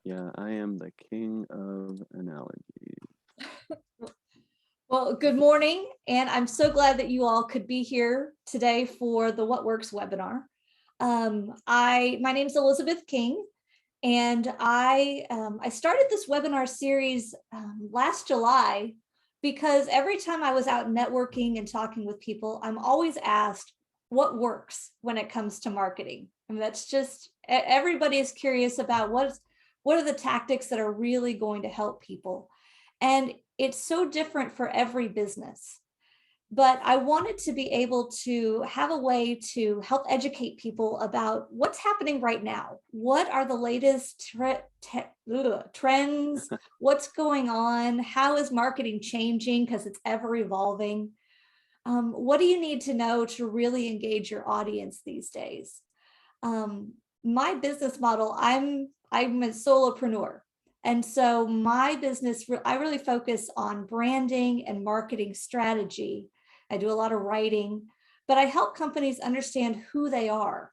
Yeah, I am the king of analogies. Well, good morning, and I'm so glad that you all could be here today for the What Works webinar. My name is Elizabeth King, and I started this webinar series last July because every time I was out networking and talking with people, I'm always asked what works when it comes to marketing. I mean, that's just, everybody is curious about what are the tactics that are really going to help people. And it's so different for every business. But I wanted to be able to have a way to help educate people about what's happening right now. What are the latest trends? What's going on? How is marketing changing? Because it's ever evolving. What do you need to know to really engage your audience these days? My business model, I'm a solopreneur. And so my business, I really focus on branding and marketing strategy. I do a lot of writing, but I help companies understand who they are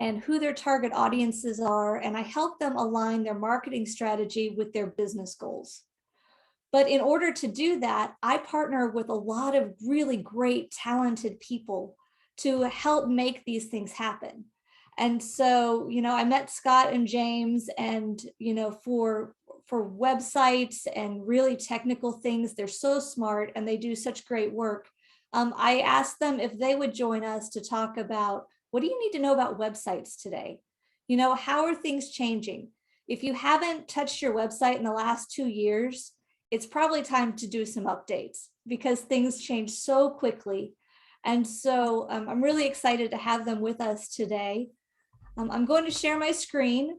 and who their target audiences are, and I help them align their marketing strategy with their business goals. But in order to do that, I partner with a lot of really great, talented people to help make these things happen. And so, I met Scott and James, and, for websites and really technical things, they're so smart and they do such great work. I asked them if they would join us to talk about, what do you need to know about websites today? How are things changing? If you haven't touched your website in the last 2 years, it's probably time to do some updates because things change so quickly. And so I'm really excited to have them with us today. I'm going to share my screen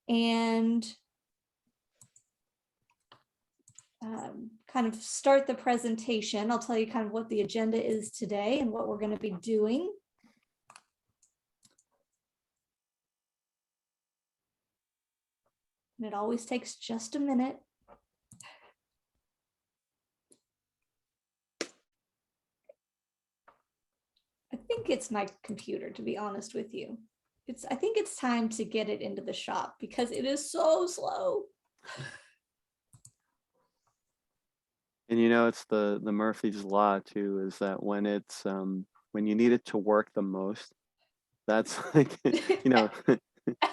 and kind of start the presentation. I'll tell you kind of what the agenda is today and what we're going to be doing. And it always takes just a minute. I think it's my computer, to be honest with you. I think it's time to get it into the shop because it is so slow. And it's the Murphy's Law too, is that when it's when you need it to work the most, that's like,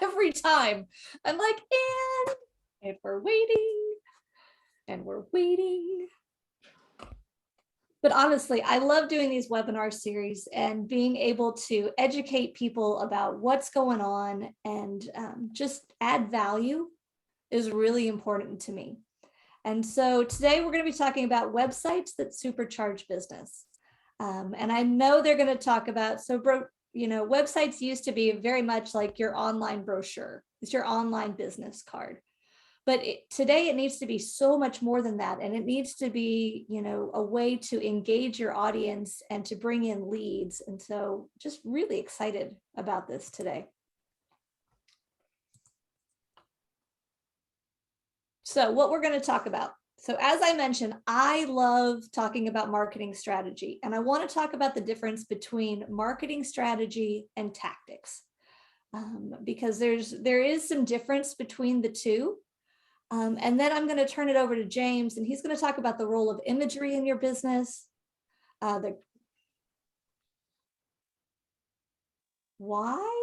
every time I'm like, and we're waiting and we're waiting. But honestly, I love doing these webinar series and being able to educate people about what's going on and just add value is really important to me. And so today we're going to be talking about websites that supercharge business. And I know they're going to talk about, websites used to be very much like your online brochure. It's your online business card. But today it needs to be so much more than that. And it needs to be, a way to engage your audience and to bring in leads. And so just really excited about this today. So what we're going to talk about. So as I mentioned, I love talking about marketing strategy, and I want to talk about the difference between marketing strategy and tactics, because there is some difference between the two. And then I'm going to turn it over to James, and he's going to talk about the role of imagery in your business. Why?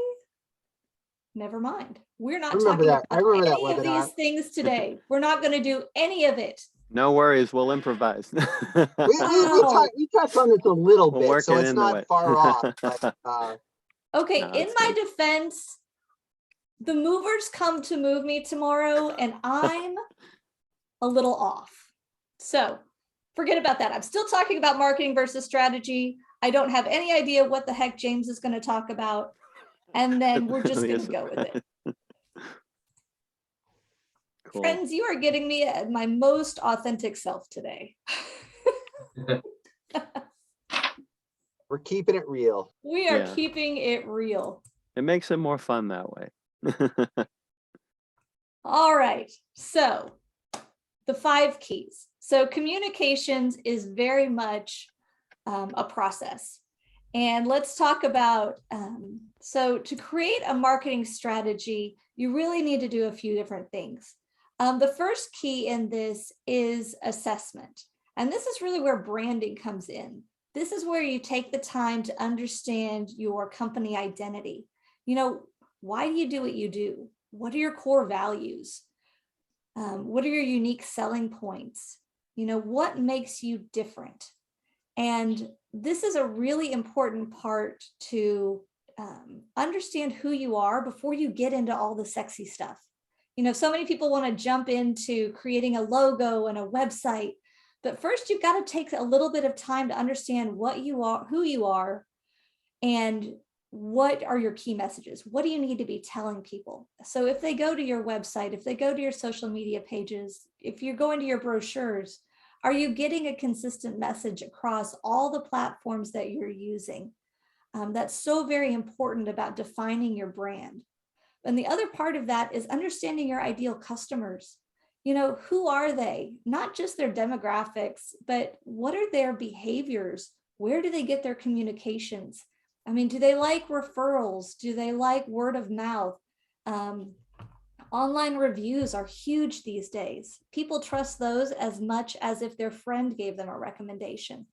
Never mind. We're not talking about any of these things today. We're not going to do any of it. No worries. We'll improvise. we touched on this a little bit, so it's not far off. But, okay, no, in my defense, the movers come to move me tomorrow, and I'm a little off. So forget about that. I'm still talking about marketing versus strategy. I don't have any idea what the heck James is going to talk about. And then we're just going to go with it. Cool. Friends, you are getting me at my most authentic self today. We're keeping it real. We are keeping it real. It makes it more fun that way. All right. So the 5 keys. So communications is very much a process. And let's talk about, so to create a marketing strategy, you really need to do a few different things. The first key in this is assessment. And this is really where branding comes in. This is where you take the time to understand your company identity. You know, why do you do what you do? What are your core values? What are your unique selling points? You know, what makes you different? And this is a really important part to understand who you are before you get into all the sexy stuff. You know, so many people want to jump into creating a logo and a website, but first you've got to take a little bit of time to understand what you are, who you are, and what are your key messages? What do you need to be telling people? So if they go to your website, if they go to your social media pages, if you're going to your brochures, are you getting a consistent message across all the platforms that you're using? That's so very important about defining your brand. And the other part of that is understanding your ideal customers. You know, who are they? Not just their demographics, but what are their behaviors? Where do they get their communications? I mean, do they like referrals? Do they like word of mouth? Online reviews are huge these days. People trust those as much as if their friend gave them a recommendation.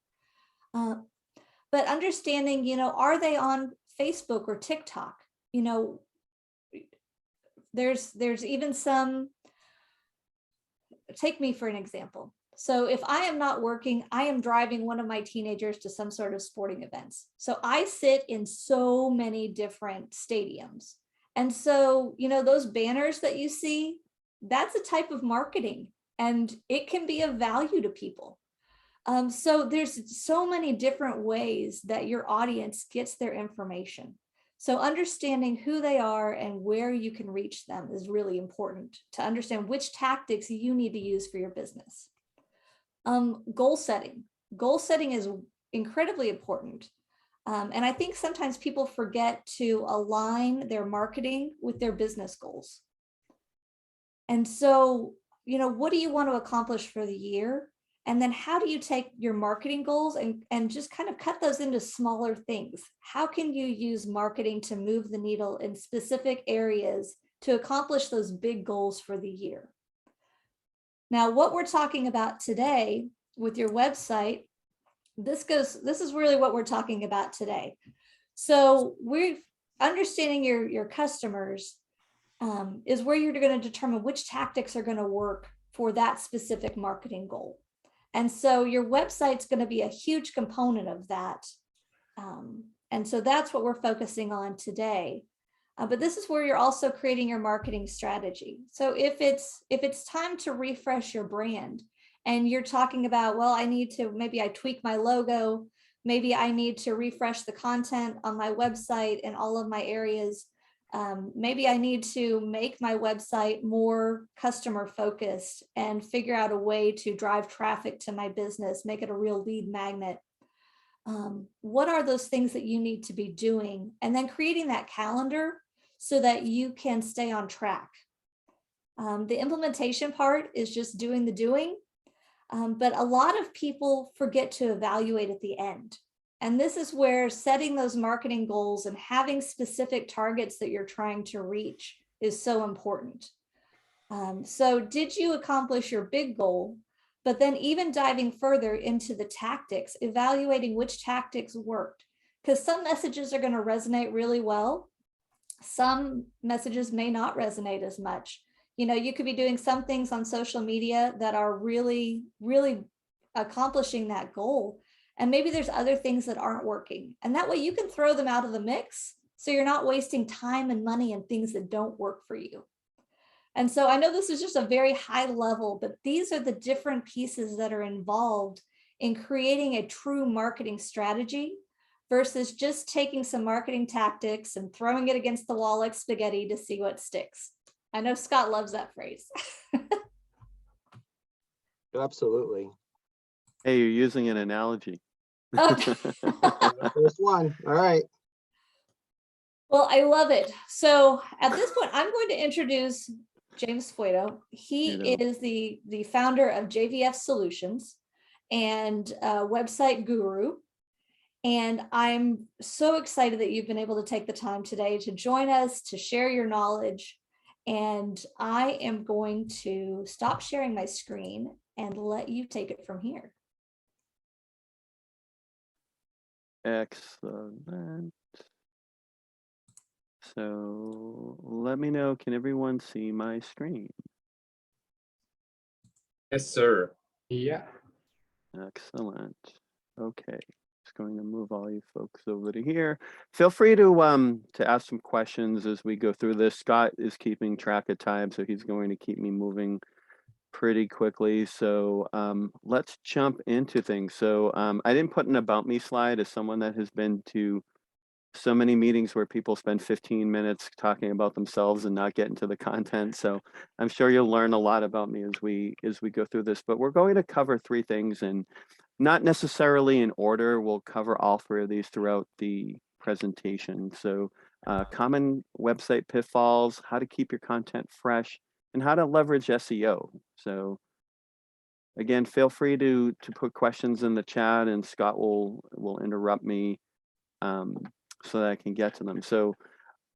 But understanding, you know, are they on Facebook or TikTok? You know, there's even some, take me for an example. So if I am not working, I am driving one of my teenagers to some sort of sporting events. So I sit in so many different stadiums. And so, you know, those banners that you see, that's a type of marketing and it can be of value to people. So there's so many different ways that your audience gets their information. So understanding who they are and where you can reach them is really important to understand which tactics you need to use for your business. Goal setting. Goal setting is incredibly important. And I think sometimes people forget to align their marketing with their business goals. And so, you know, what do you want to accomplish for the year? And then how do you take your marketing goals and just kind of cut those into smaller things? How can you use marketing to move the needle in specific areas to accomplish those big goals for the year? Now, what we're talking about today with your website, this is really what we're talking about today. So we're understanding your customers is where you're going to determine which tactics are going to work for that specific marketing goal. And so your website's going to be a huge component of that. And so that's what we're focusing on today. But this is where you're also creating your marketing strategy. So if it's time to refresh your brand and you're talking about, well, maybe I tweak my logo, maybe I need to refresh the content on my website and all of my areas. Maybe I need to make my website more customer focused and figure out a way to drive traffic to my business, make it a real lead magnet. What are those things that you need to be doing? And then creating that calendar so that you can stay on track. The implementation part is just doing the doing, but a lot of people forget to evaluate at the end. And this is where setting those marketing goals and having specific targets that you're trying to reach is so important. So did you accomplish your big goal? But then even diving further into the tactics, evaluating which tactics worked, because some messages are going to resonate really well. Some messages may not resonate as much. You know, you could be doing some things on social media that are really, really accomplishing that goal. And maybe there's other things that aren't working. And that way you can throw them out of the mix so you're not wasting time and money and things that don't work for you. And so I know this is just a very high level, but these are the different pieces that are involved in creating a true marketing strategy versus just taking some marketing tactics and throwing it against the wall like spaghetti to see what sticks. I know Scott loves that phrase. Absolutely. Hey, you're using an analogy. Oh. First one. All right. Well, I love it. So at this point, I'm going to introduce James Fuedo. He is the founder of JVF Solutions and website guru. And I'm so excited that you've been able to take the time today to join us, to share your knowledge. And I am going to stop sharing my screen and let you take it from here. Excellent. So let me know, can everyone see my screen? Yes, sir. Yeah. Excellent. Okay. Just going to move all you folks over to here. Feel free to ask some questions as we go through this. Scott is keeping track of time, so he's going to keep me moving pretty quickly. So let's jump into things. So I didn't put an about me slide as someone that has been to so many meetings where people spend 15 minutes talking about themselves and not get into the content. So I'm sure you'll learn a lot about me as we go through this, but we're going to cover three things and not necessarily in order. We'll cover all three of these throughout the presentation. So common website pitfalls, how to keep your content fresh, and how to leverage SEO. So again, feel free to put questions in the chat and Scott will interrupt me so that I can get to them. So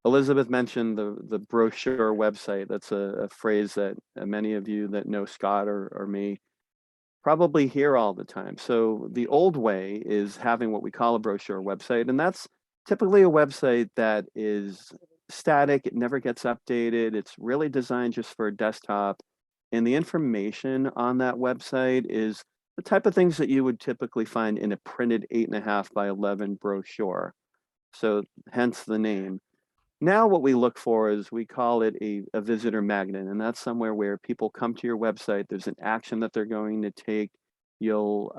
Elizabeth mentioned the brochure website. That's a phrase that many of you that know Scott or me probably hear all the time. So the old way is having what we call a brochure website, and that's typically a website that is static. It never gets updated. It's really designed just for a desktop. And the information on that website is the type of things that you would typically find in a printed 8.5 by 11 brochure. So hence the name. Now what we look for is we call it a visitor magnet, and that's somewhere where people come to your website. There's an action that they're going to take. You'll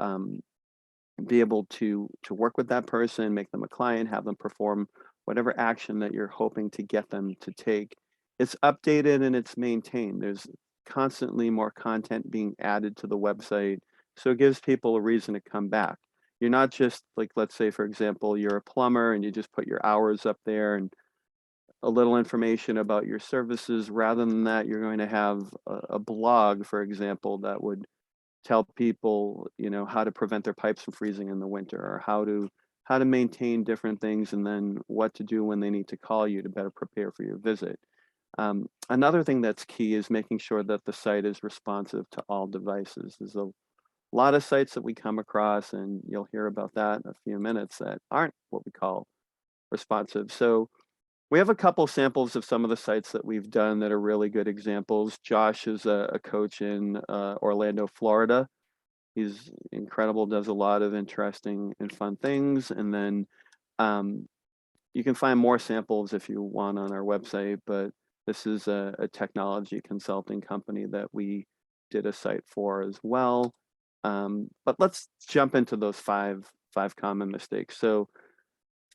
be able to work with that person, make them a client, have them perform whatever action that you're hoping to get them to take. It's updated and it's maintained. There's constantly more content being added to the website, so it gives people a reason to come back. You're not just like, let's say, for example, you're a plumber and you just put your hours up there and a little information about your services. Rather than that, you're going to have a blog, for example, that would tell people, you know, how to prevent their pipes from freezing in the winter, or how to maintain different things, and then what to do when they need to call you to better prepare for your visit. Another thing that's key is making sure that the site is responsive to all devices. There's a lot of sites that we come across, and you'll hear about that in a few minutes, that aren't what we call responsive. So we have a couple samples of some of the sites that we've done that are really good examples. Josh is a coach in Orlando, Florida. He's incredible, does a lot of interesting and fun things. And then you can find more samples if you want on our website, but this is a technology consulting company that we did a site for as well. But let's jump into those five common mistakes. So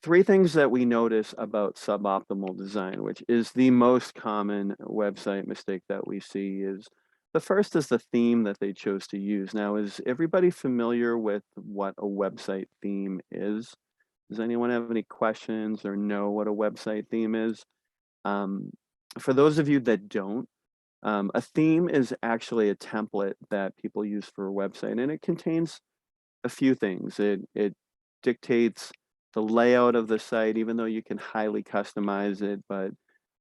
three things that we notice about suboptimal design, which is the most common website mistake that we see, is the first is the theme that they chose to use. Now, is everybody familiar with what a website theme is? Does anyone have any questions or know what a website theme is? For those of you that don't, a theme is actually a template that people use for a website, and it contains a few things. It dictates the layout of the site, even though you can highly customize it, but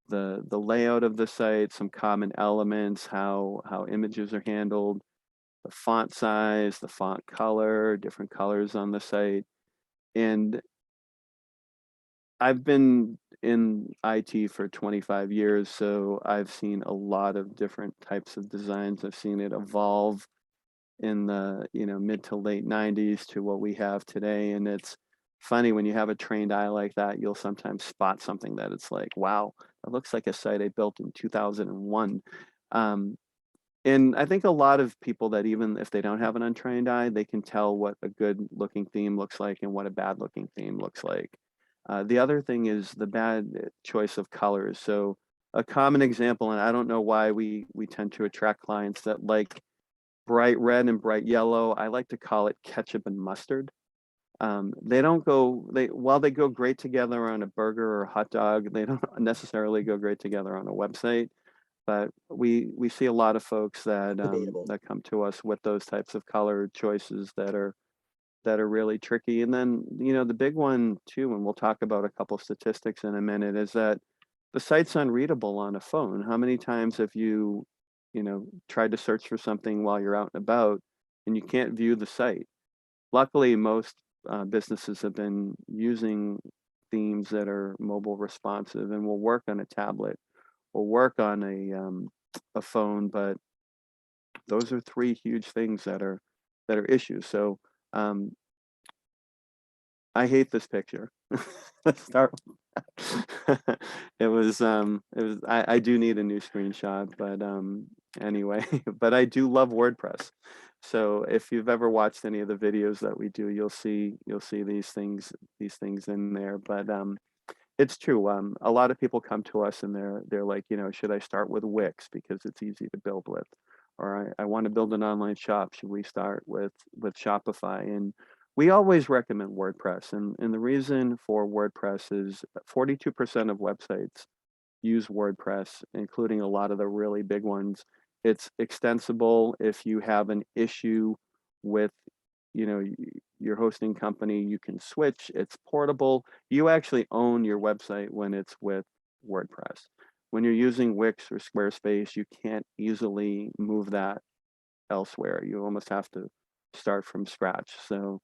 the layout of the site, some common elements, how images are handled, the font size, the font color, different colors on the site. And I've been in IT for 25 years, so I've seen a lot of different types of designs. I've seen it evolve in the mid to late 90s to what we have today. And it's funny, when you have a trained eye like that, you'll sometimes spot something that it's like, wow, that looks like a site I built in 2001. And I think a lot of people that, even if they don't have an untrained eye, they can tell what a good looking theme looks like and what a bad looking theme looks like. The other thing is the bad choice of colors. So a common example, and I don't know why we tend to attract clients that like bright red and bright yellow. I like to call it ketchup and mustard. They don't go, while they go great together on a burger or a hot dog, they don't necessarily go great together on a website. But we see a lot of folks that that come to us with those types of color choices that are that are really tricky. And then, you know, the big one too, and we'll talk about a couple statistics in a minute, is that the site's unreadable on a phone. How many times have you, you know, tried to search for something while you're out and about and you can't view the site? Luckily, most businesses have been using themes that are mobile responsive and will work on a tablet or work on a phone, but those are three huge things that are issues. So um, I hate this picture. Let's start. I do need a new screenshot, but anyway, but I do love WordPress. So if you've ever watched any of the videos that we do, you'll see these things in there. But it's true. A lot of people come to us and they're like, you know, should I start with Wix because it's easy to build with, or I want to build an online shop. Should we start with Shopify? And we always recommend WordPress. And the reason for WordPress is 42% of websites use WordPress, including a lot of the really big ones. It's extensible. If you have an issue with, you know, your hosting company, you can switch. It's portable. You actually own your website when it's with WordPress. When you're using Wix or Squarespace, you can't easily move that elsewhere. You almost have to start from scratch. So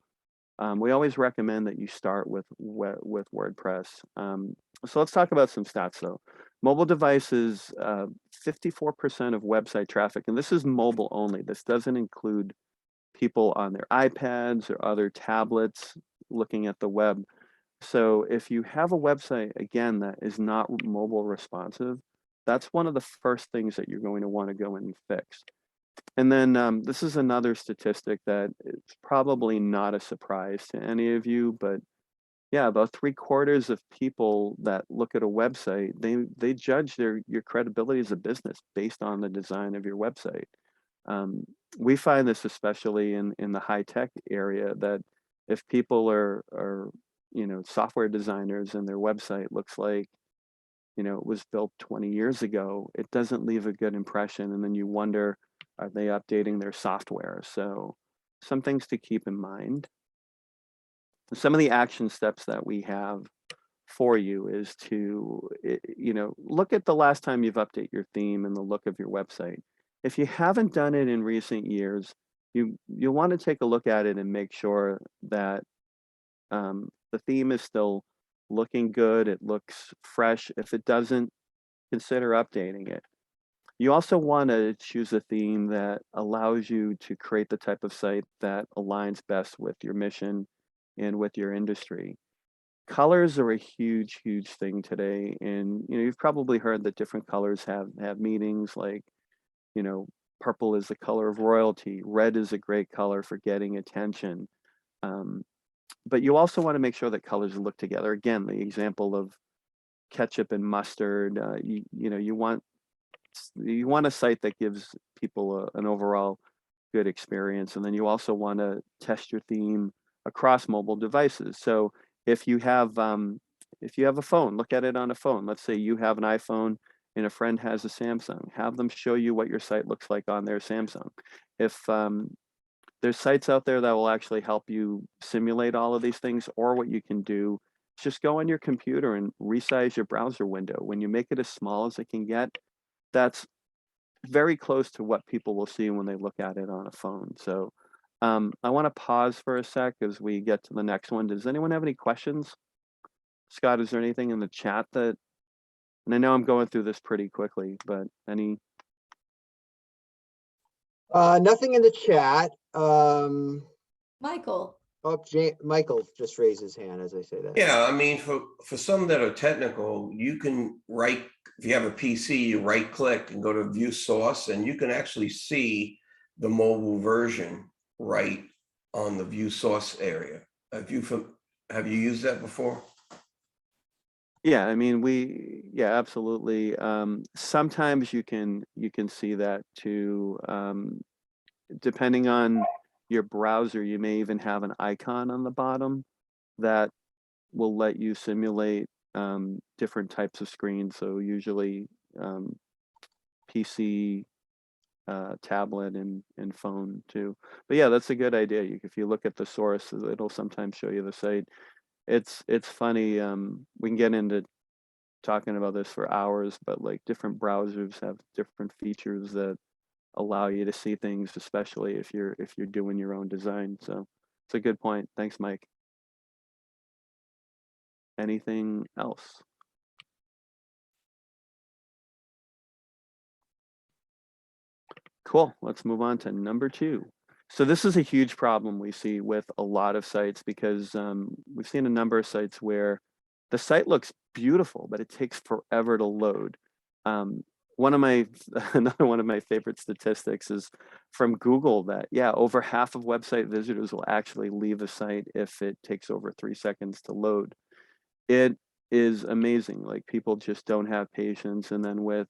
we always recommend that you start with WordPress. So let's talk about some stats though. Mobile devices, 54% of website traffic, and this is mobile only. This doesn't include people on their iPads or other tablets looking at the web. So if you have a website, again, that is not mobile responsive, that's one of the first things that you're going to want to go in and fix. And then this is another statistic that it's probably not a surprise to any of you, but yeah, about 3/4 of people that look at a website, they judge your credibility as a business based on the design of your website. We find this especially in the high tech area, that if people are you know, software designers and their website looks like, you know, it was built 20 years ago, it doesn't leave a good impression. And then you wonder, are they updating their software? So some things to keep in mind. Some of the action steps that we have for you is to, you know, look at the last time you've updated your theme and the look of your website. If you haven't done it in recent years, you'll want to take a look at it and make sure that the theme is still looking good, it looks fresh. If it doesn't, consider updating it. You also want to choose a theme that allows you to create the type of site that aligns best with your mission and with your industry. Colors are a huge, huge thing today. And you know, you've probably heard that different colors have meanings, like, you know, purple is the color of royalty, red is a great color for getting attention. But you also want to make sure that colors look together. Again, the example of ketchup and mustard, you know, you want a site that gives people an overall good experience. And then you also want to test your theme across mobile devices. So if you have a phone, look at it on a phone. Let's say you have an iPhone and a friend has a Samsung. Have them show you what your site looks like on their Samsung. If there's sites out there that will actually help you simulate all of these things, or what you can do is just go on your computer and resize your browser window. When you make it as small as it can get, that's very close to what people will see when they look at it on a phone. So I want to pause for a sec as we get to the next one. Does anyone have any questions? Scott, is there anything in the chat that, and I know I'm going through this pretty quickly, but any? Nothing in the chat. Michael. Oh, Michael just raised his hand as I say that. Yeah, I mean, for some that are technical, you can if you have a PC, you right click and go to view source, and you can actually see the mobile version right on the view source area. Have you used that before? Yeah, I mean, yeah, absolutely. Sometimes you can see that too. Depending on your browser, you may even have an icon on the bottom that will let you simulate different types of screens. So usually PC tablet and phone too. But yeah, that's a good idea. If you look at the source, it'll sometimes show you the site. It's funny. We can get into talking about this for hours, but like different browsers have different features that allow you to see things, especially if you're doing your own design. So it's a good point. Thanks, Mike. Anything else? Cool. Let's move on to number 2. So this is a huge problem we see with a lot of sites, because we've seen a number of sites where the site looks beautiful, but it takes forever to load. Another one of my favorite statistics is from Google that, yeah, over half of website visitors will actually leave a site if it takes over 3 seconds to load. It is amazing. Like, people just don't have patience. And then with,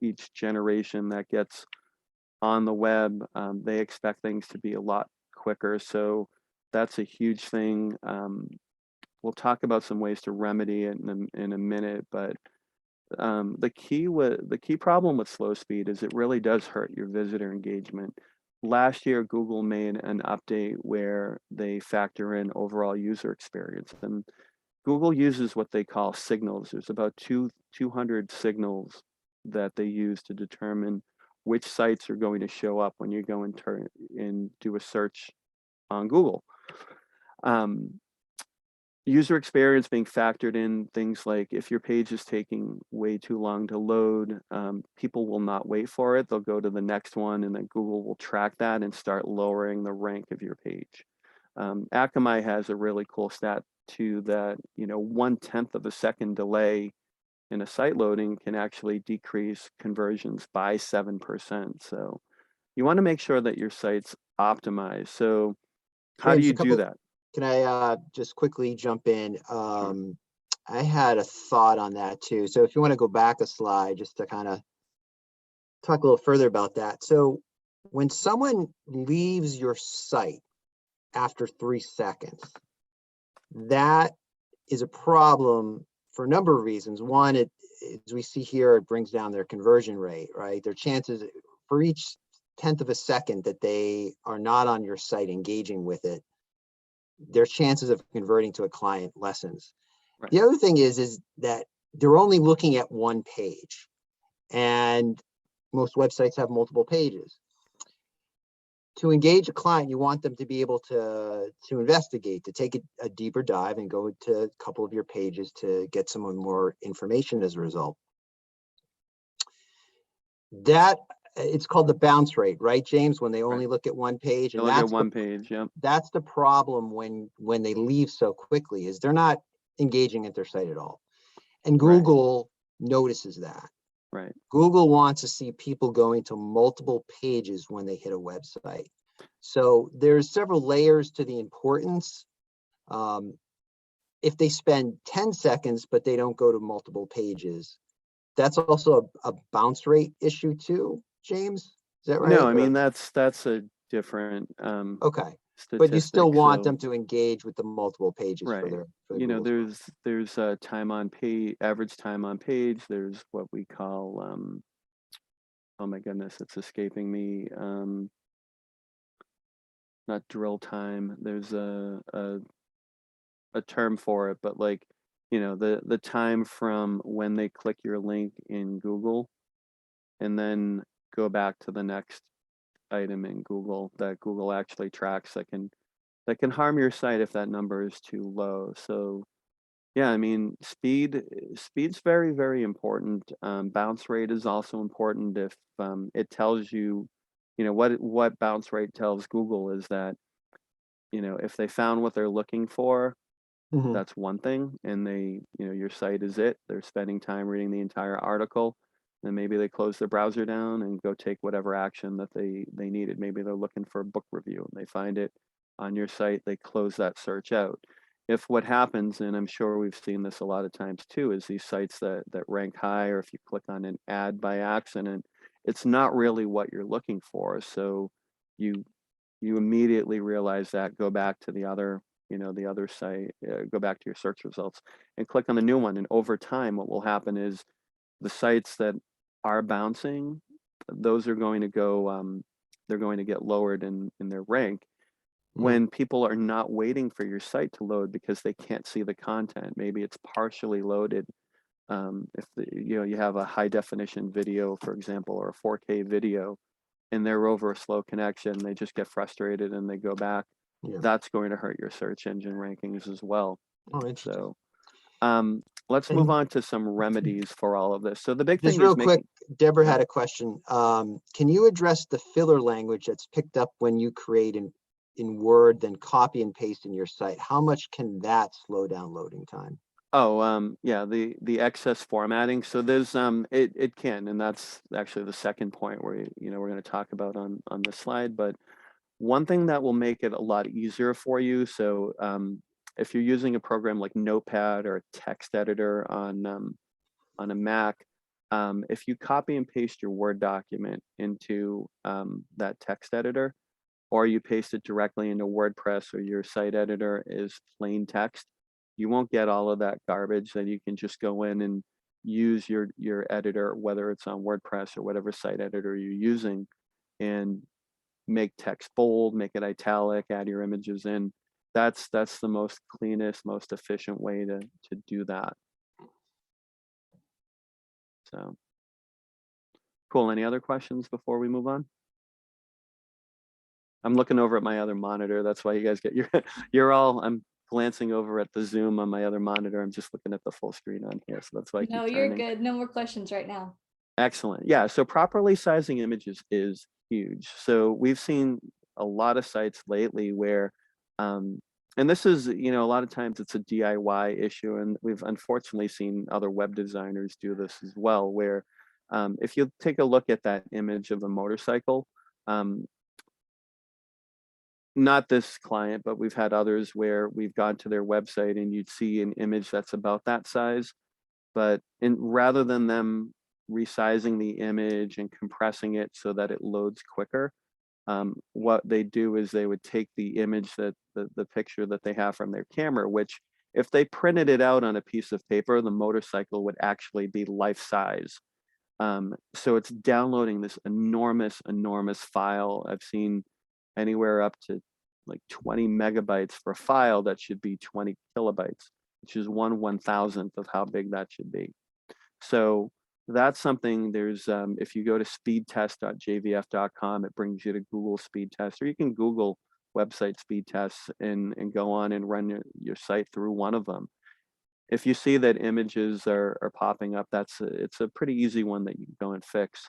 each generation that gets on the web, they expect things to be a lot quicker. So that's a huge thing. We'll talk about some ways to remedy it in a minute, but the key problem with slow speed is it really does hurt your visitor engagement. Last year, Google made an update where they factor in overall user experience, and Google uses what they call signals. There's about 200 signals that they use to determine which sites are going to show up when you go and do a search on Google. User experience being factored in, things like if your page is taking way too long to load, people will not wait for it. They'll go to the next one, and then Google will track that and start lowering the rank of your page. Akamai has a really cool stat too, that 1/10 of a second delay in a site loading can actually decrease conversions by 7%. So you want to make sure that your site's optimized. So how do you do that? Can I just quickly jump in? Sure. I had a thought on that too. So if you want to go back a slide just to kind of talk a little further about that. So when someone leaves your site after 3 seconds, that is a problem for a number of reasons. One, as we see here, it brings down their conversion rate, right? Their chances for each 1/10 of a second that they are not on your site engaging with it, their chances of converting to a client lessens. Right. The other thing is that they're only looking at one page, and most websites have multiple pages. To engage a client, you want them to be able to investigate, to take a deeper dive and go to a couple of your pages to get some more information as a result. That it's called the bounce rate, right, James? When they only look at one page, and that's one page. Yep. That's the problem when they leave so quickly, is they're not engaging at their site at all, and Google notices that. Right. Google wants to see people going to multiple pages when they hit a website. So there's several layers to the importance. If they spend 10 seconds, but they don't go to multiple pages, that's also a bounce rate issue too, James? Is that right? No, I mean, that's a different okay. statistic. But you still want them to engage with the multiple pages. Right. For their there's time on page, average time on page. There's what we call oh my goodness, it's escaping me. Not drill time. There's a term for it, but like, the time from when they click your link in Google and then go back to the next item in Google, that Google actually tracks, that can harm your site if that number is too low. So yeah, I mean, speed's very, very important. Bounce rate is also important. If it tells you, what bounce rate tells Google is that, if they found what they're looking for, that's one thing, and your site is it. They're spending time reading the entire article, then maybe they close their browser down and go take whatever action that they needed. Maybe they're looking for a book review and they find it on your site, they close that search out. If what happens, and I'm sure we've seen this a lot of times too, is these sites that rank high, or if you click on an ad by accident, it's not really what you're looking for. So you immediately realize that, go back to the other site, go back to your search results and click on the new one. And over time, what will happen is the sites that are bouncing, those are going to go, they're going to get lowered in their rank Mhm. when people are not waiting for your site to load because they can't see the content. Maybe it's partially loaded. If you have a high definition video, for example, or a 4K video, and they're over a slow connection, they just get frustrated and they go back. Yeah. That's going to hurt your search engine rankings as well. Oh, interesting. So let's And- move on to some remedies for all of this. So the big Just thing real is quick, making, Deborah yeah. had a question. Can you address the filler language that's picked up when you create in Word, then copy and paste in your site? How much can that slow down loading time? Oh, yeah, the excess formatting. So there's it can, and that's actually the second point where we're going to talk about on this slide. But one thing that will make it a lot easier for you. So if you're using a program like Notepad or a text editor on a Mac, if you copy and paste your Word document into that text editor, or you paste it directly into WordPress, or your site editor is plain text, you won't get all of that garbage. Then you can just go in and use your editor, whether it's on WordPress or whatever site editor you're using, and make text bold, make it italic, add your images in. That's the most cleanest, most efficient way to do that. So cool. Any other questions before we move on? I'm looking over at my other monitor. That's why you guys get I'm glancing over at the Zoom on my other monitor. I'm just looking at the full screen on here. So that's why I No, keep you're turning. good. No more questions right now. Excellent. Yeah. So properly sizing images is huge. So we've seen a lot of sites lately where, and this is, a lot of times it's a DIY issue, and we've unfortunately seen other web designers do this as well, where if you take a look at that image of a motorcycle, not this client, but we've had others where we've gone to their website and you'd see an image that's about that size, but rather than them resizing the image and compressing it so that it loads quicker, what they do is they would take the image that the picture that they have from their camera, which if they printed it out on a piece of paper, the motorcycle would actually be life size. So it's downloading this enormous file. I've seen anywhere up to like 20 megabytes for a file that should be 20 kilobytes, which is 1/1000th of how big that should be. So that's something. There's if you go to speedtest.jvf.com, it brings you to Google speed test, or you can Google website speed tests and go on and run your site through one of them. If you see that images are popping up, it's a pretty easy one that you can go and fix.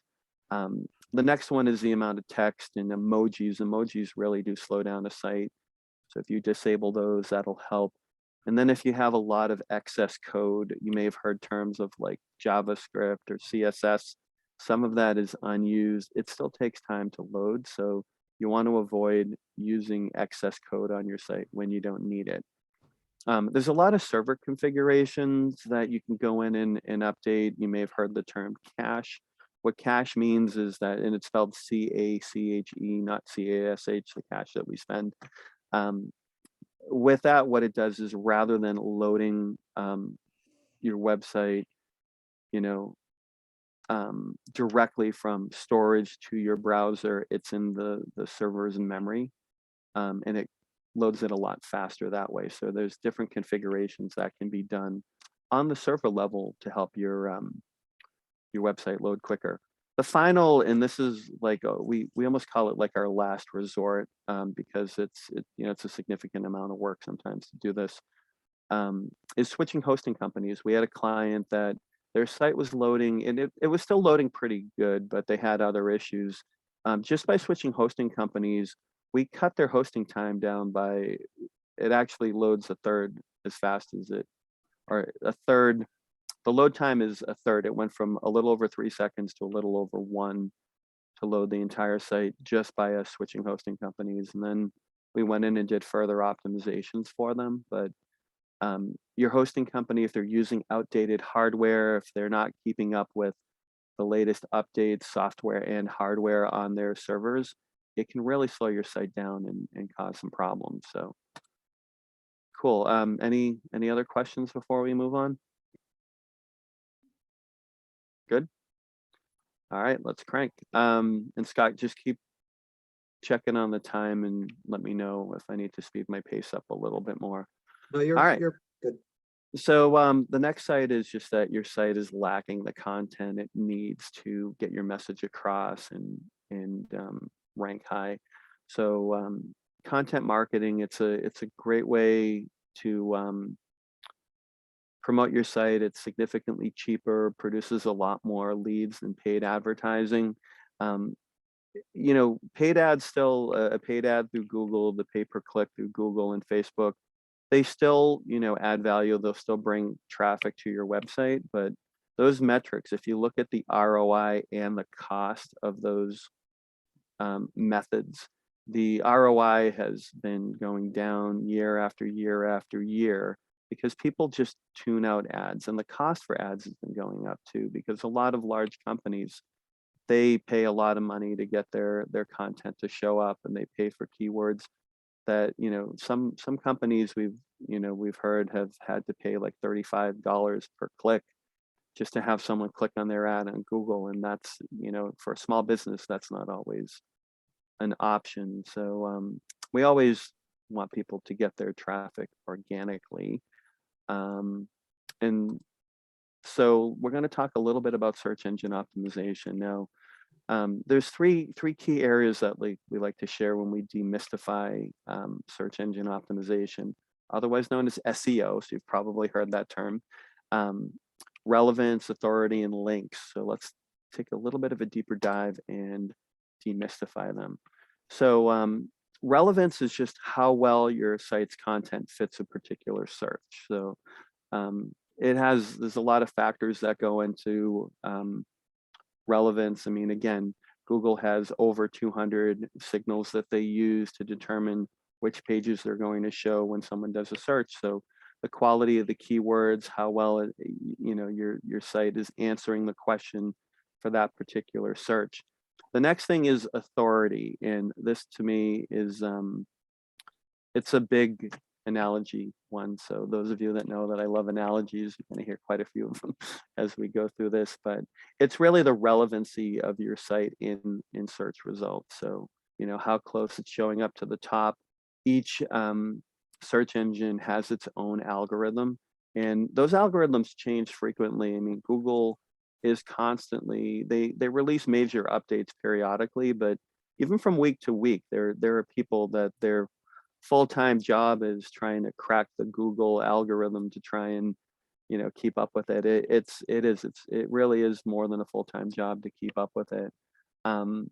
The next one is the amount of text and emojis. Emojis really do slow down a site. So if you disable those, that'll help. And then if you have a lot of excess code, you may have heard terms of like JavaScript or CSS. Some of that is unused. It still takes time to load. So you want to avoid using excess code on your site when you don't need it. There's a lot of server configurations that you can go in and update. You may have heard the term cache. What cache means is that, and it's spelled C-A-C-H-E, not C-A-S-H, the cache that we spend. With that, what it does is rather than loading your website, directly from storage to your browser, it's in the server's memory, and it loads it a lot faster that way. So there's different configurations that can be done on the server level to help your website load quicker. The final, and this is like we almost call it like our last resort, because it's a significant amount of work sometimes to do this, is switching hosting companies. We had a client that their site was loading, and it was still loading pretty good, but they had other issues. Just by switching hosting companies, we cut their hosting time down by, it actually loads a third as fast as or a third. The load time is a third. It went from a little over 3 seconds to a little over 1 to load the entire site just by us switching hosting companies. And then we went in and did further optimizations for them. But your hosting company, if they're using outdated hardware, if they're not keeping up with the latest updates, software and hardware on their servers, it can really slow your site down and cause some problems. So cool. Any other questions before we move on? Good. All right, let's crank. And Scott, just keep checking on the time and let me know if I need to speed my pace up a little bit more. No, All right. you're good. So the next site is just that your site is lacking the content it needs to get your message across and rank high. So content marketing, it's a great way to promote your site. It's significantly cheaper, produces a lot more leads than paid advertising. You know, paid ads still, a paid ad through Google, the pay-per-click through Google and Facebook, they still, you know, add value. They'll still bring traffic to your website, but those metrics, if you look at the ROI and the cost of those methods, the ROI has been going down year after year after year because people just tune out ads, and the cost for ads has been going up too, because a lot of large companies, they pay a lot of money to get their content to show up, and they pay for keywords that, you know, some companies we've heard have had to pay like $35 per click just to have someone click on their ad on Google. And that's, you know, for a small business, that's not always an option. So we always want people to get their traffic organically. And so we're going to talk a little bit about search engine optimization now. There's three key areas that we like to share when we demystify search engine optimization, otherwise known as SEO. So you've probably heard that term. Relevance, authority, and links. So let's take a little bit of a deeper dive and demystify them. So relevance is just how well your site's content fits a particular search. So there's a lot of factors that go into relevance. I mean, again, Google has over 200 signals that they use to determine which pages they're going to show when someone does a search. So the quality of the keywords, how well you know, your site is answering the question for that particular search. The next thing is authority, and this to me is it's a big analogy one. So those of you that know that I love analogies, you're going to hear quite a few of them as we go through this, but it's really the relevancy of your site in search results. So, you know, how close it's showing up to the top. Each search engine has its own algorithm, and those algorithms change frequently. I mean, Google is constantly, they release major updates periodically, but even from week to week, there are people that their full-time job is trying to crack the Google algorithm to try and, you know, keep up with it. It really is more than a full-time job to keep up with it. And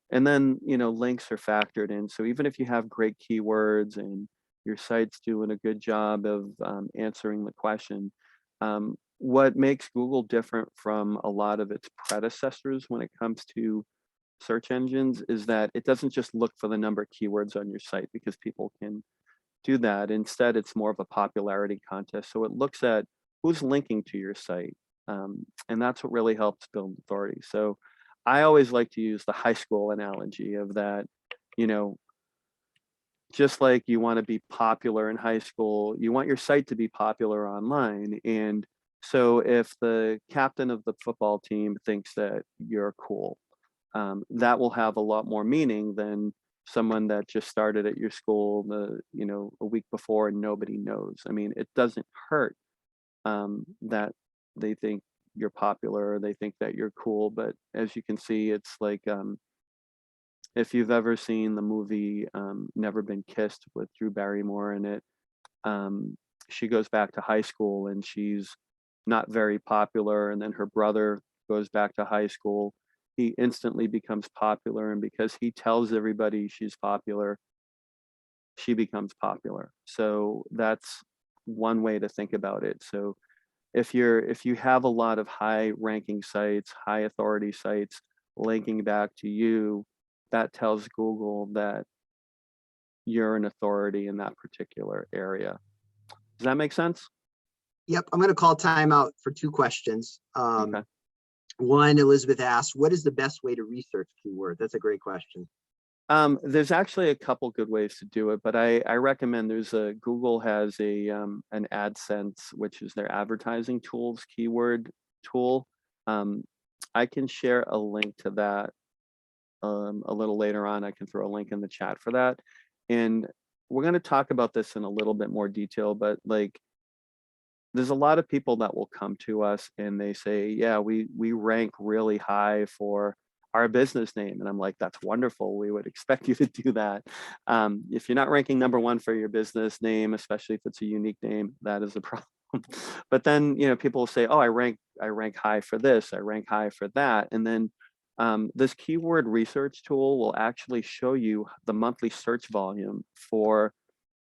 then, you know, links are factored in. So even if you have great keywords and your site's doing a good job of answering the question, what makes Google different from a lot of its predecessors when it comes to search engines is that it doesn't just look for the number of keywords on your site, because people can do that. Instead, it's more of a popularity contest. So it looks at who's linking to your site. And that's what really helps build authority. So I always like to use the high school analogy of that, you know, just like you want to be popular in high school, you want your site to be popular online. And so if the captain of the football team thinks that you're cool, that will have a lot more meaning than someone that just started at your school a week before and nobody knows. I mean, it doesn't hurt that they think you're popular or they think that you're cool, but as you can see, it's like if you've ever seen the movie Never Been Kissed with Drew Barrymore in it, she goes back to high school and she's not very popular, and then her brother goes back to high school. He instantly becomes popular, and because he tells everybody she's popular, she becomes popular. So that's one way to think about it. So if you have a lot of high ranking sites, high authority sites linking back to you, that tells Google that you're an authority in that particular area. Does that make sense? Yep, I'm going to call timeout for 2 questions. Okay. One, Elizabeth asked, what is the best way to research keywords? That's a great question. There's actually a couple good ways to do it, but I recommend Google has an AdSense, which is their advertising tools keyword tool. I can share a link to that a little later on. I can throw a link in the chat for that. And we're going to talk about this in a little bit more detail, but like, there's a lot of people that will come to us and they say, yeah, we rank really high for our business name. And I'm like, that's wonderful. We would expect you to do that. If you're not ranking #1 for your business name, especially if it's a unique name, that is a problem. But then, you know, people will say, oh, I rank high for this, I rank high for that. And then this keyword research tool will actually show you the monthly search volume for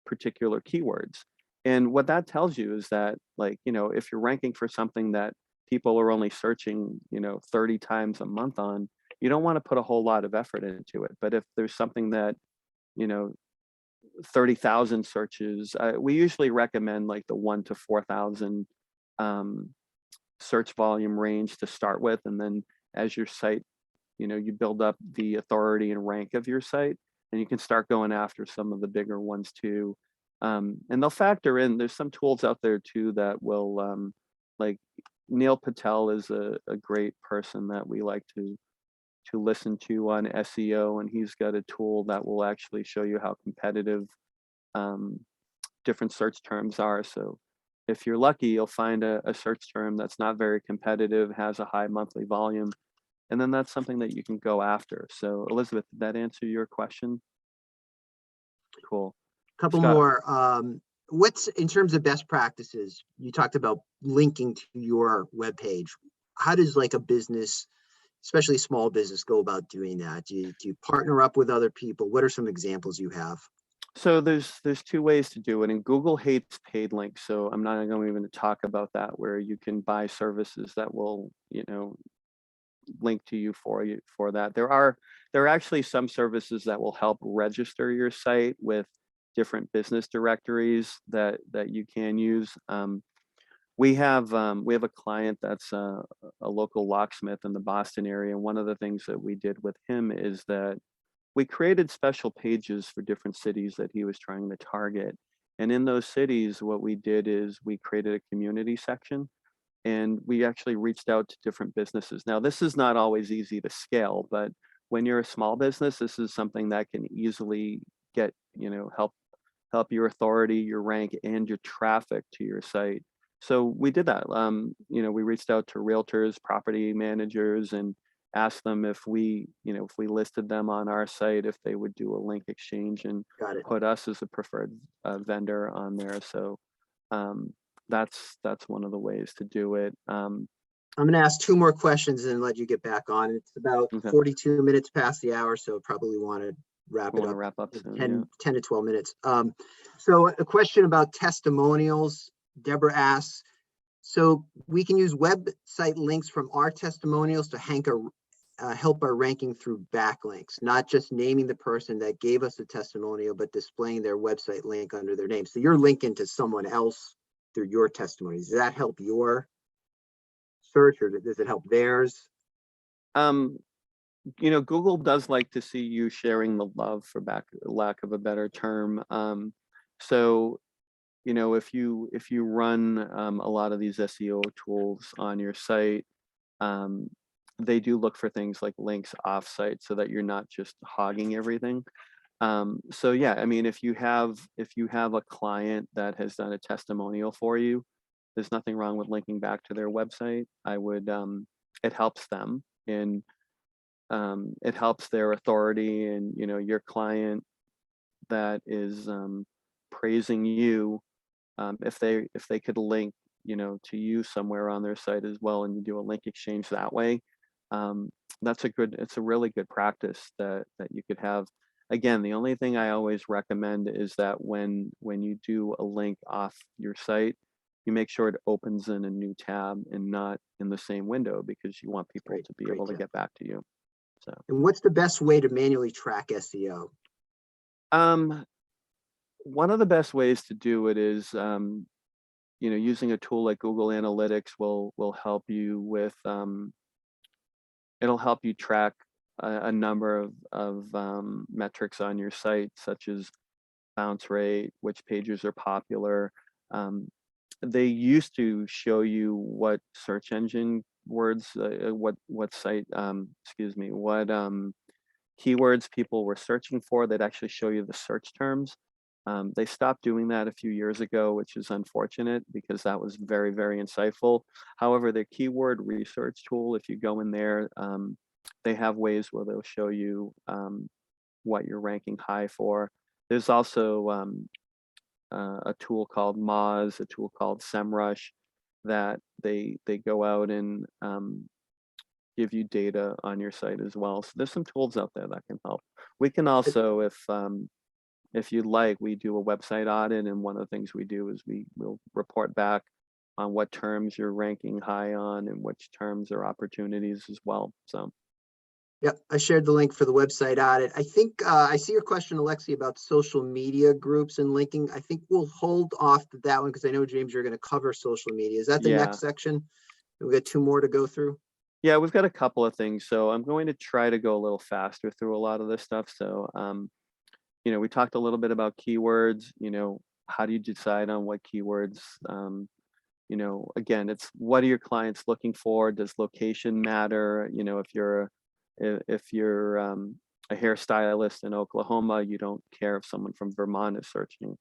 particular keywords. And what that tells you is that, like, you know, if you're ranking for something that people are only searching, you know, 30 times a month on, you don't want to put a whole lot of effort into it. But if there's something that, you know, 30,000 searches, we usually recommend like the 1 to 4,000 search volume range to start with. And then as your site, you know, you build up the authority and rank of your site, and you can start going after some of the bigger ones too. And they'll factor in, there's some tools out there too that will, like Neil Patel is a great person that we like to listen to on SEO, and he's got a tool that will actually show you how competitive different search terms are. So if you're lucky, you'll find a search term that's not very competitive, has a high monthly volume, and then that's something that you can go after. So Elizabeth, did that answer your question? Cool. Couple Scott. more. What's in terms of best practices? You talked about linking to your webpage. How does like a business, especially small business, go about doing that? Do you partner up with other people? What are some examples you have? So there's 2 ways to do it, and Google hates paid links. So I'm not going to even talk about that, where you can buy services that will, you know, link to you for that. There are actually some services that will help register your site with different business directories that you can use. We have a client that's a local locksmith in the Boston area, and one of the things that we did with him is that we created special pages for different cities that he was trying to target. And in those cities, what we did is we created a community section, and we actually reached out to different businesses. Now, this is not always easy to scale, but when you're a small business, this is something that can easily get, you know, help your authority, your rank, and your traffic to your site. So we did that. You know, we reached out to realtors, property managers, and asked them if we, you know, if we listed them on our site, if they would do a link exchange and Got it. put us as a preferred vendor on there. So that's one of the ways to do it. I'm going to ask 2 more questions and let you get back on. It's about Okay. 42 minutes past the hour, so probably want to wrap We it want to up. wrap up soon. 10 to 12 minutes. So a question about testimonials. Deborah asks, so we can use website links from our testimonials to help our ranking through backlinks, not just naming the person that gave us a testimonial, but displaying their website link under their name. So you're linking to someone else through your testimony. Does that help your search, or does it help theirs? You know, Google does like to see you sharing the love, for lack of a better term. So, you know, if you run a lot of these SEO tools on your site, they do look for things like links off-site so that you're not just hogging everything. So yeah, I mean, if you have a client that has done a testimonial for you, there's nothing wrong with linking back to their website. I would, it helps them, and it helps their authority, and, you know, your client that is praising you, if they could link, you know, to you somewhere on their site as well, and you do a link exchange that way, it's a really good practice that you could have. Again, the only thing I always recommend is that when you do a link off your site, you make sure it opens in a new tab and not in the same window, because you want people to be able to get back to you. So, and what's the best way to manually track SEO? one of the best ways to do it is, you know, using a tool like Google Analytics will help you with, it'll help you track a number of metrics on your site, such as bounce rate, which pages are popular. They used to show you what search engine words, what site, excuse me, what keywords people were searching for that actually show you the search terms. They stopped doing that a few years ago, which is unfortunate because that was very, very insightful. However, their keyword research tool, if you go in there, they have ways where they'll show you what you're ranking high for. There's also a tool called Moz, a tool called SEMrush, that they go out and give you data on your site as well. So there's some tools out there that can help. We can also, if you'd like, we do a website audit, and one of the things we do is we'll report back on what terms you're ranking high on and which terms are opportunities as well. So Yep, I shared the link for the website audit. I think I see your question, Alexi, about social media groups and linking. I think we'll hold off to that one because I know, James, you're going to cover social media. Is that the yeah. next section? We got 2 more to go through. Yeah, we've got a couple of things. So I'm going to try to go a little faster through a lot of this stuff. So, you know, we talked a little bit about keywords. You know, how do you decide on what keywords? You know, again, it's what are your clients looking for? Does location matter? You know, if you're a hairstylist in Oklahoma, you don't care if someone from Vermont is searching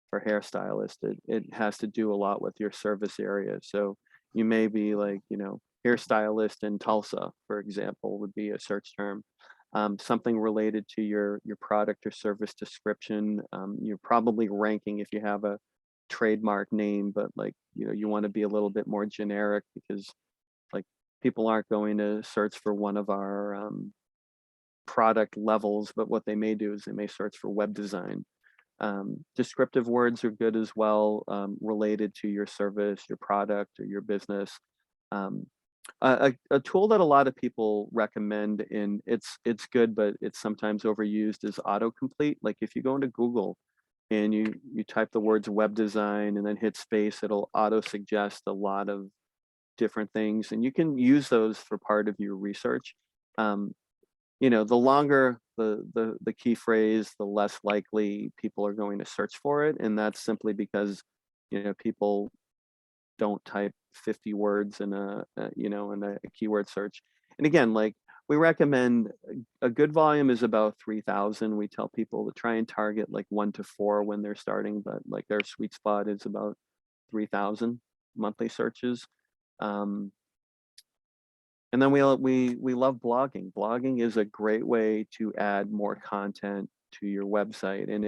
for hairstylist. It has to do a lot with your service area. So you may be like, you know, hairstylist in Tulsa, for example, would be a search term. Something related to your product or service description. You're probably ranking if you have a trademark name, but like, you know, you want to be a little bit more generic because like people aren't going to search for one of our product levels, but what they may do is they may search for web design. Descriptive words are good as well, related to your service, your product, or your business. A tool that a lot of people recommend, and it's good, but it's sometimes overused, is autocomplete. Like if you go into Google and you type the words web design and then hit space, it'll auto suggest a lot of different things, and you can use those for part of your research. You know, the longer the key phrase, the less likely people are going to search for it, and that's simply because, you know, people don't type 50 words in you know, in a keyword search. And again, like we recommend a good volume is about 3,000. We tell people to try and target like 1 to 4 when they're starting, but like our sweet spot is about 3,000 monthly searches. And then we love blogging. Blogging is a great way to add more content to your website, and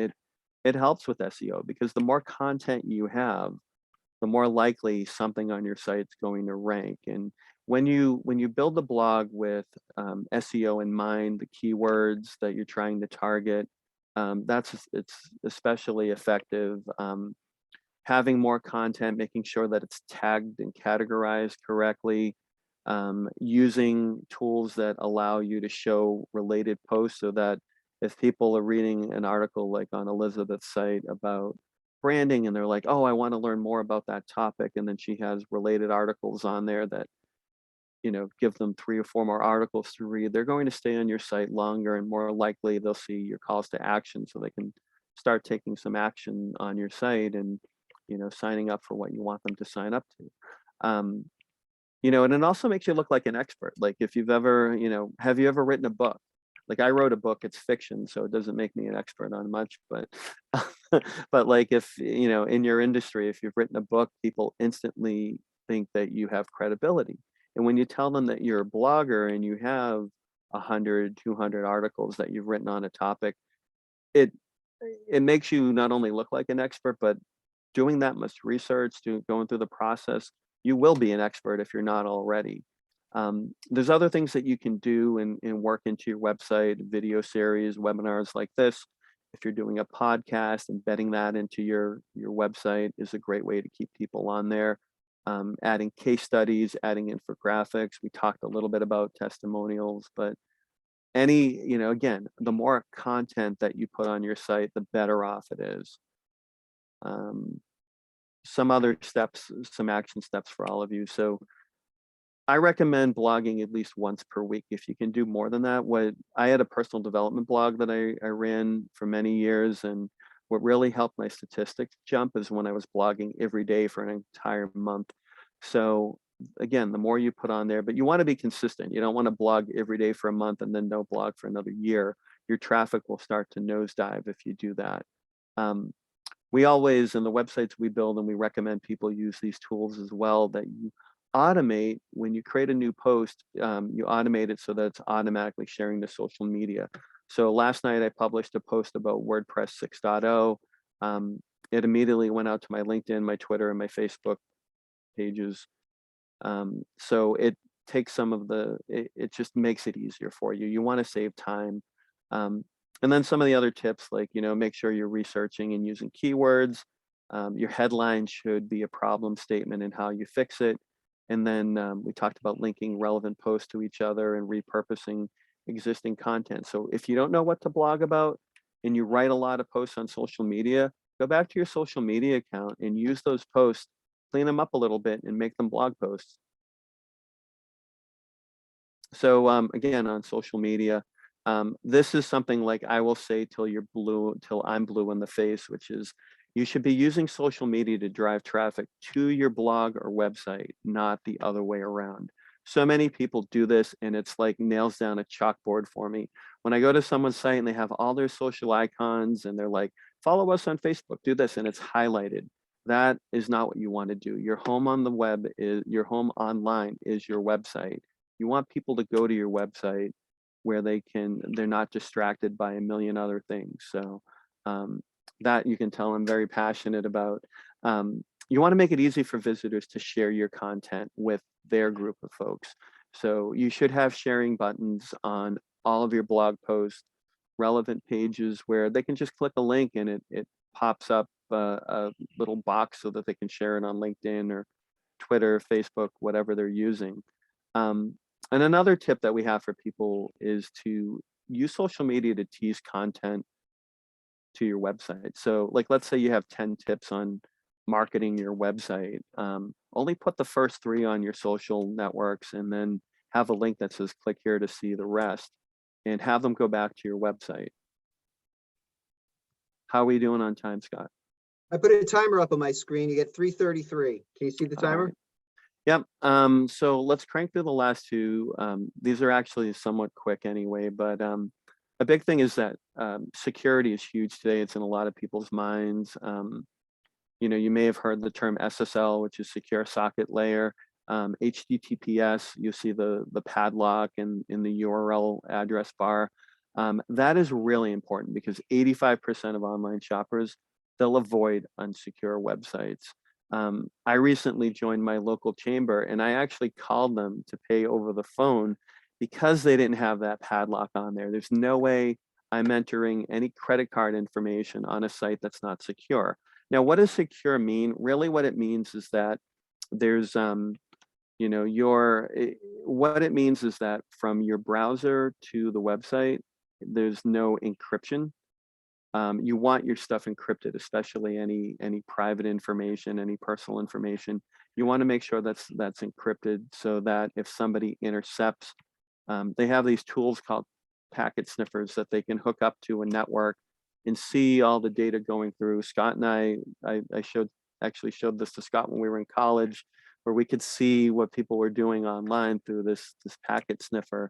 it helps with SEO because the more content you have, the more likely something on your site's going to rank. And when you build the blog with SEO in mind, the keywords that you're trying to target, it's especially effective. Having more content, making sure that it's tagged and categorized correctly, using tools that allow you to show related posts so that if people are reading an article like on Elizabeth's site about branding and they're like, oh, I want to learn more about that topic, and then she has related articles on there that, you know, give them 3 or 4 more articles to read, they're going to stay on your site longer, and more likely they'll see your calls to action so they can start taking some action on your site and, you know, signing up for what you want them to sign up to. You know, and it also makes you look like an expert. Like if you've ever, you know, have you ever written a book? Like I wrote a book, it's fiction, so it doesn't make me an expert on much, but but like if, you know, in your industry, if you've written a book, people instantly think that you have credibility. And when you tell them that you're a blogger and you have 100, 200 articles that you've written on a topic, it makes you not only look like an expert, but doing that much research, going through the process, you will be an expert if you're not already. There's other things that you can do and work into your website, video series, webinars like this. If you're doing a podcast, embedding that into your website is a great way to keep people on there. Adding case studies, adding infographics. We talked a little bit about testimonials, but you know, again, the more content that you put on your site, the better off it is. Some other steps, some action steps for all of you. So I recommend blogging at least once per week. If you can do more than that, I had a personal development blog that I ran for many years, and what really helped my statistics jump is when I was blogging every day for an entire month. So again, the more you put on there, but you want to be consistent. You don't want to blog every day for a month and then no blog for another year. Your traffic will start to nosedive if you do that. We always, in the websites we build, and we recommend people use these tools as well, that you automate when you create a new post, you automate it so that it's automatically sharing to social media. So last night I published a post about WordPress 6.0. It immediately went out to my LinkedIn, my Twitter, and my Facebook pages. So it takes some of it just makes it easier for you. You want to save time. And then some of the other tips, like, make sure you're researching and using keywords. Your headline should be a problem statement and how you fix it. And then we talked about linking relevant posts to each other and repurposing existing content. So if you don't know what to blog about and you write a lot of posts on social media, go back to your social media account and use those posts, clean them up a little bit and make them blog posts. So again, on social media, this is something like I will say till I'm blue in the face, which is you should be using social media to drive traffic to your blog or website, not the other way around. So many people do this and it's like nails down a chalkboard for me. When I go to someone's site and they have all their social icons and they're like, follow us on Facebook, do this, and it's highlighted. That is not what you want to do. Your home on the web is your home online is your website. You want people to go to your website where they're not distracted by a million other things. So that you can tell I'm very passionate about. You want to make it easy for visitors to share your content with their group of folks. So you should have sharing buttons on all of your blog posts, relevant pages where they can just click a link and it pops up a little box so that they can share it on LinkedIn or Twitter, Facebook, whatever they're using. And another tip that we have for people is to use social media to tease content to your website. So like, let's say you have 10 tips on marketing your website. Only put the first 3 on your social networks and then have a link that says click here to see the rest and have them go back to your website. How are we doing on time, Scott? I put a timer up on my screen. You get 3:33. Can you see the timer? Right. Yep. So let's crank through the last 2. These are actually somewhat quick anyway, but a big thing is that security is huge today. It's in a lot of people's minds. You may have heard the term SSL, which is secure socket layer. HTTPS, you see the padlock in the URL address bar. That is really important because 85% of online shoppers, they'll avoid unsecure websites. I recently joined my local chamber and I actually called them to pay over the phone because they didn't have that padlock on there. There's no way I'm entering any credit card information on a site that's not secure. Now, what does secure mean? Really what it means is that there's, what it means is that from your browser to the website, there's no encryption. You want your stuff encrypted, especially any private information, any personal information. You want to make sure that's encrypted so that if somebody intercepts, they have these tools called packet sniffers that they can hook up to a network and see all the data going through. Scott and I actually showed this to Scott when we were in college, where we could see what people were doing online through this packet sniffer.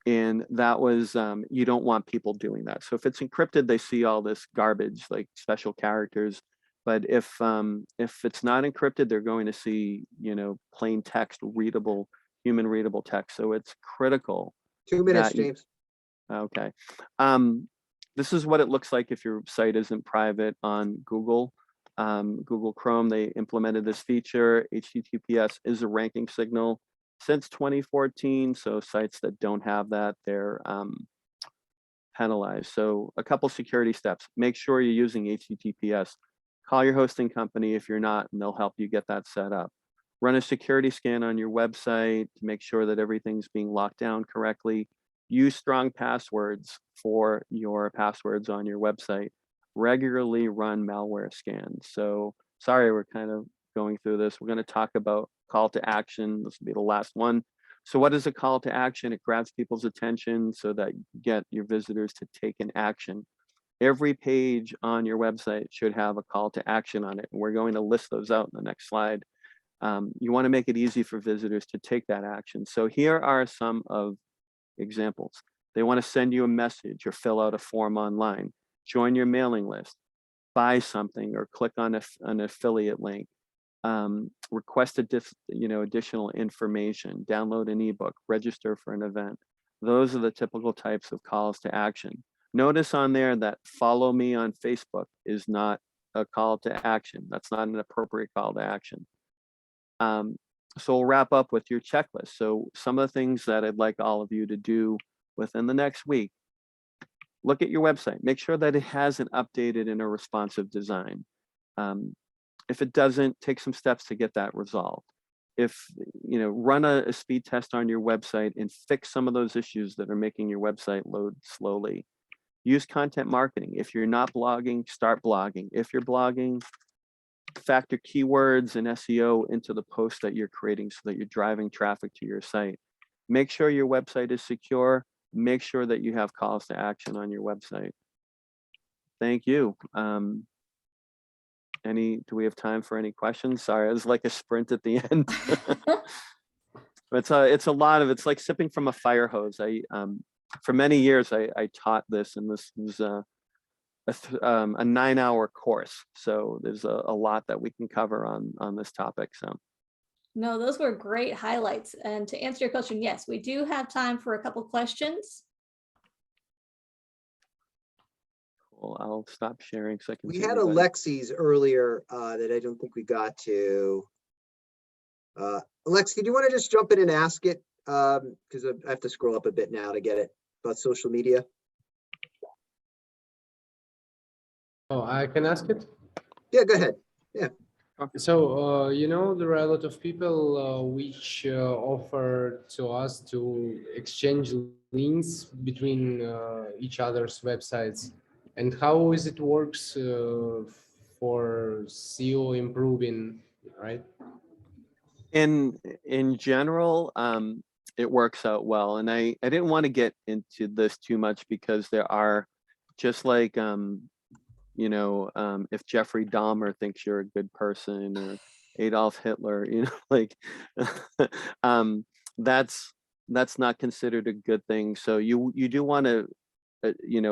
And that was, you don't want people doing that. So if it's encrypted, they see all this garbage, like special characters. But if it's not encrypted, they're going to see, plain text, readable, human readable text. So it's critical. 2 minutes, James. Okay. This is what it looks like if your site isn't private on Google. Google Chrome, they implemented this feature. HTTPS is a ranking signal since 2014. So sites that don't have that, they're penalized. So a couple security steps. Make sure you're using HTTPS. Call your hosting company if you're not, and they'll help you get that set up. Run a security scan on your website to make sure that everything's being locked down correctly. Use strong passwords for your passwords on your website. Regularly run malware scans. So sorry, we're kind of going through this. We're going to talk about call to action. This will be the last one. So what is a call to action? It grabs people's attention so that you get your visitors to take an action. Every page on your website should have a call to action on it. And we're going to list those out in the next slide. You want to make it easy for visitors to take that action. So here are some of examples. They want to send you a message or fill out a form online, join your mailing list, buy something or click on an affiliate link, request additional information, download an ebook, register for an event. Those are the typical types of calls to action. Notice on there that follow me on Facebook is not a call to action. That's not an appropriate call to action. So we'll wrap up with your checklist. So some of the things that I'd like all of you to do within the next week: look at your website, make sure that it has an updated and a responsive design. If it doesn't, take some steps to get that resolved. If, run a speed test on your website and fix some of those issues that are making your website load slowly. Use content marketing. If you're not blogging, start blogging. If you're blogging, factor keywords and SEO into the post that you're creating so that you're driving traffic to your site. Make sure your website is secure. Make sure that you have calls to action on your website. Thank you. Do we have time for any questions? Sorry, it was like a sprint at the end. It's a lot of, it's like sipping from a fire hose. For many years, I taught this, and this was a 9-hour course. So there's a lot that we can cover on this topic. So. No, those were great highlights. And to answer your question, yes, we do have time for a couple questions. Cool. I'll stop sharing so I can We see had everybody. Alexi's earlier that I don't think we got to. Alexi, do you want to just jump in and ask it? Because I have to scroll up a bit now to get it about social media. Oh, I can ask it. Yeah, go ahead. So, there are a lot of people which offer to us to exchange links between each other's websites. And how is it works for SEO improving, right? In general, it works out well. And I didn't want to get into this too much because there are, just like, if Jeffrey Dahmer thinks you're a good person, or Adolf Hitler, like, that's not considered a good thing. So you do want to,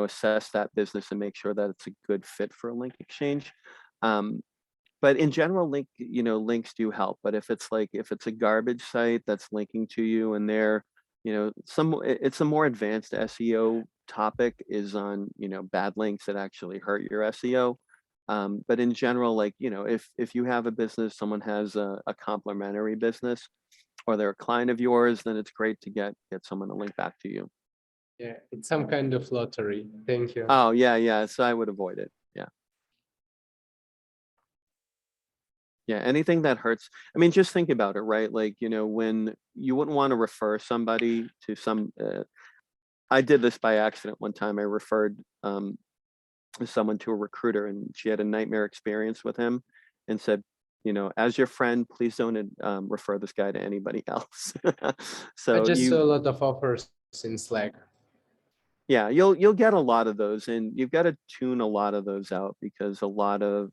assess that business and make sure that it's a good fit for a link exchange. But in general, links do help. But if it's a garbage site that's linking to you, and they're, it's a more advanced SEO topic is on, bad links that actually hurt your SEO. But in general, if you have a business, someone has a complementary business, or they're a client of yours, then it's great to get someone to link back to you. Yeah, it's some kind of lottery. Thank you. Oh, yeah. So I would avoid it. Yeah. Yeah, anything that hurts. I mean, just think about it, right? Like, when you wouldn't want to refer somebody to some, I did this by accident one time. I referred someone to a recruiter, and she had a nightmare experience with him, and said, as your friend, please don't refer this guy to anybody else. So I just saw a lot of offers in Slack. Yeah, you'll get a lot of those, and you've got to tune a lot of those out, because a lot of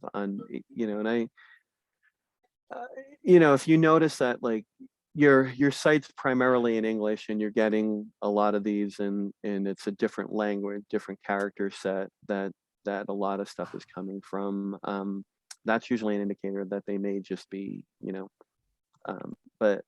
if you notice that, like, your site's primarily in English and you're getting a lot of these, and it's a different language, different character set that a lot of stuff is coming from, that's usually an indicator that they may just be, but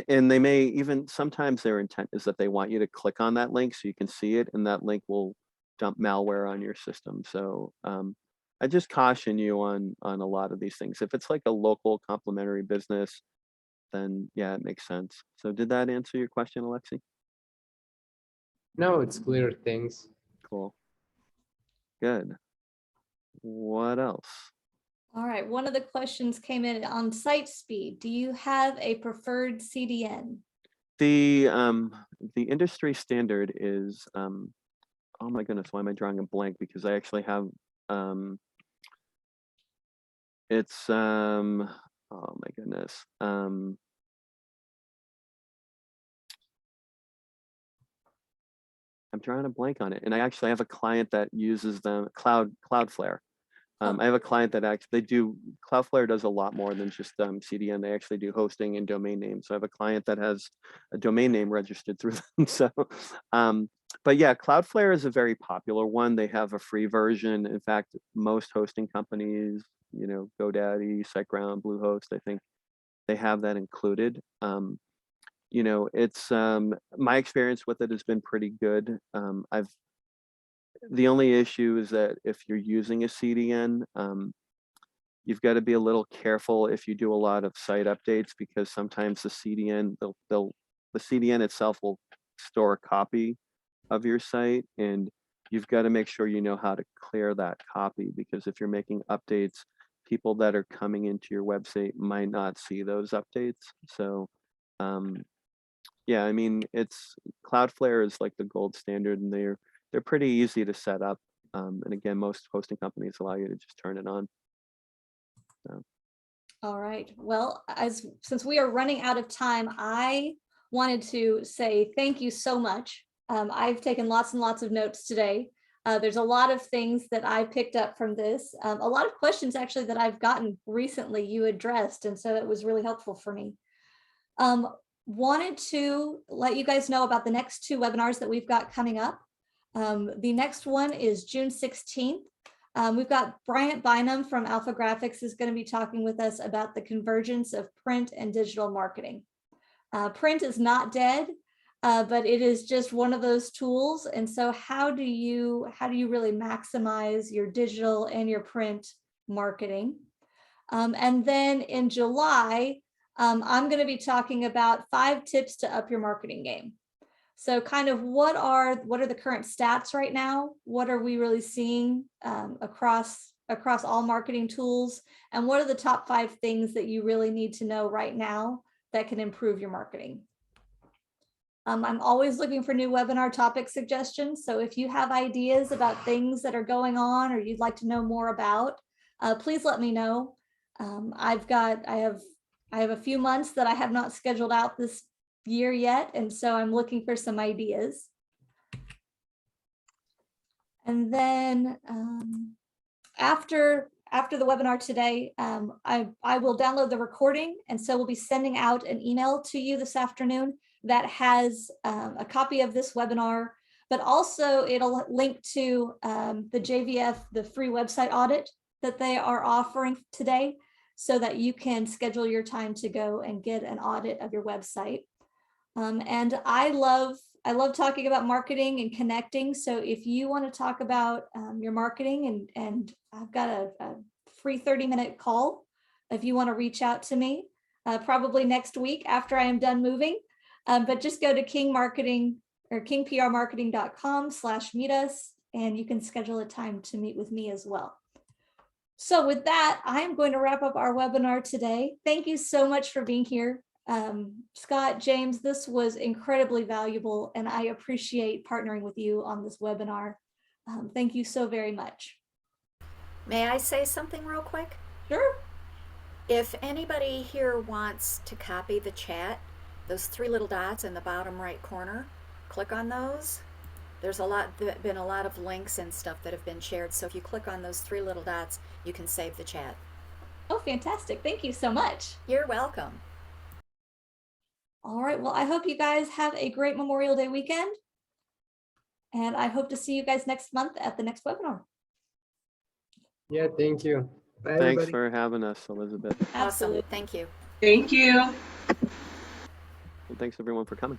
and they may even, sometimes their intent is that they want you to click on that link so you can see it, and that link will dump malware on your system. So I just caution you on a lot of these things. If it's like a local complementary business, then yeah, it makes sense. So did that answer your question, Alexi? No, it's clear. Thanks. Cool. Good. What else? All right, one of the questions came in on site speed. Do you have a preferred CDN? The industry standard is, oh my goodness, why am I drawing a blank? Because I actually have, it's, oh my goodness. I'm drawing a blank on it. And I actually have a client that uses the Cloudflare. Oh. I have a client that actually Cloudflare does a lot more than just CDN. They actually do hosting and domain names. So I have a client that has a domain name registered through them. So, but yeah, Cloudflare is a very popular one. They have a free version. In fact, most hosting companies, GoDaddy, SiteGround, Bluehost, I think they have that included. It's my experience with it has been pretty good. The only issue is that if you're using a CDN, you've got to be a little careful if you do a lot of site updates, because sometimes the CDN, the CDN itself will store a copy of your site, and you've got to make sure you know how to clear that copy, because if you're making updates, people that are coming into your website might not see those updates. So yeah, I mean, Cloudflare is like the gold standard, and they're pretty easy to set up. And again, most hosting companies allow you to just turn it on. So. All right. Well, since we are running out of time, I wanted to say thank you so much. I've taken lots and lots of notes today. There's a lot of things that I picked up from this. A lot of questions actually that I've gotten recently you addressed, and so it was really helpful for me. Wanted to let you guys know about the next 2 webinars that we've got coming up. The next one is June 16th. We've got Bryant Bynum from Alpha Graphics is going to be talking with us about the convergence of print and digital marketing. Print is not dead, but it is just one of those tools. And so how do you really maximize your digital and your print marketing? And then in July, I'm going to be talking about 5 tips to up your marketing game. So kind of what are the current stats right now? What are we really seeing across all marketing tools? And what are the top 5 things that you really need to know right now that can improve your marketing? I'm always looking for new webinar topic suggestions. So if you have ideas about things that are going on or you'd like to know more about, please let me know. I have a few months that I have not scheduled out this year yet, and so I'm looking for some ideas. And then after the webinar today, I will download the recording, and so we'll be sending out an email to you this afternoon that has a copy of this webinar, but also it'll link to the JVF, the free website audit that they are offering today, so that you can schedule your time to go and get an audit of your website. And I love talking about marketing and connecting. So if you want to talk about your marketing, and I've got a free 30-minute call, if you want to reach out to me, probably next week after I am done moving. But just go to kingprmarketing.com/meet us, and you can schedule a time to meet with me as well. So with that, I am going to wrap up our webinar today. Thank you so much for being here. Scott, James, this was incredibly valuable, and I appreciate partnering with you on this webinar. Thank you so very much. May I say something real quick? Sure. If anybody here wants to copy the chat, those 3 little dots in the bottom right corner, click on those. There's been a lot of links and stuff that have been shared. So if you click on those 3 little dots, you can save the chat. Oh, fantastic. Thank you so much. You're welcome. All right. Well, I hope you guys have a great Memorial Day weekend. And I hope to see you guys next month at the next webinar. Yeah, thank you. Bye, Thanks everybody. for having us, Elizabeth. Absolutely. Awesome. Thank you. Thank you. And thanks everyone for coming.